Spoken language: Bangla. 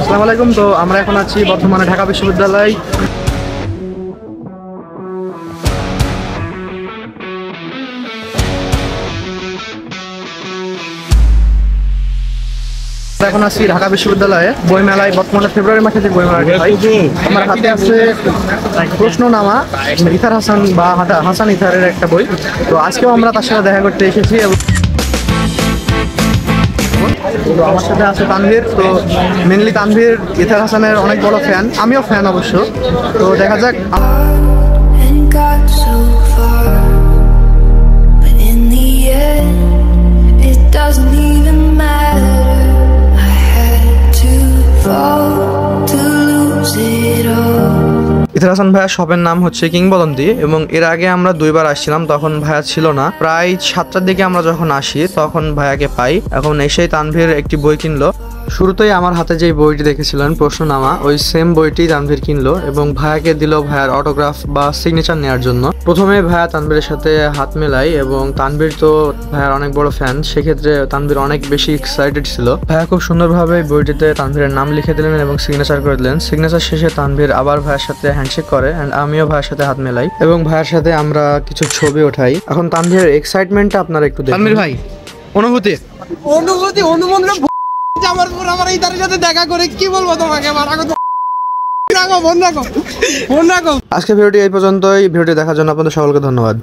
আসসালামু আলাইকুম। তো আমরা এখন আছি বর্তমানে ঢাকা বিশ্ববিদ্যালয়। এখন আছি ঢাকা বিশ্ববিদ্যালয়ে বইমেলায়, বর্তমানে ফেব্রুয়ারি মাসে যে বইমেলাটি হয়। আমার হাতে আছে প্রশ্ননামা ইথার হাসান বা হাসান ইথারের একটা বই। তো আজকেও আমরা তার সাথে দেখা করতে এসেছি। তো আমার সাথে আছে তানভীর। তো মেনলি তানভীর ইথার হাসানের অনেক বড় ফ্যান, আমিও ফ্যান অবশ্য। তো দেখা যাক। ইথার হাসান ভাইয়ার শপের নাম হচ্ছে কিংবদন্তি এবং এর আগে আমরা দুইবার আসছিলাম, তখন ভাইয়া ছিল না। প্রায় 7টার দিকে আমরা যখন আসি তখন ভাইয়াকে পাই। এখন এসেই তানভীর একটি বই কিনলো। শুরুতেই আমার হাতে যে বইটি দেখেছিলেন প্রশ্ননামা, ওই সেম বইটি তানভীর কিনলো এবং ভাইয়াকে দিল ভাইয়ার অটোগ্রাফ বা সিগনেচার নেওয়ার জন্য। প্রথমে ভাইয়া তানভীরের সাথে হাত মেলাই এবং তানভীর তো ভাইয়ার অনেক বড় ফ্যান, সেক্ষেত্রে তানভীর অনেক বেশি এক্সাইটেড ছিল। ভাইয়া খুব সুন্দরভাবে বইটিতে তানভীরের নাম লিখে দিলেন এবং সিগনেচার করে দিলেন। সিগনেচার শেষে তানভীর আবার ভাইয়ের সাথে হ্যান্ডশেক করে এন্ড আমিও ভাইয়ের সাথে হাত মেলাই এবং ভাইয়ের সাথে আমরা কিছু ছবি ওঠাই। এখন তানভীরের এক্সাইটমেন্টটা আপনারা একটু দেখুন। তানভীর ভাই, অনুভূতি আমার এই তার সাথে দেখা করে কি বলবো তোমাকে। আজকে ভিডিওটি এই পর্যন্তই। ভিডিওটি দেখার জন্য আপনাদের সকলকে ধন্যবাদ।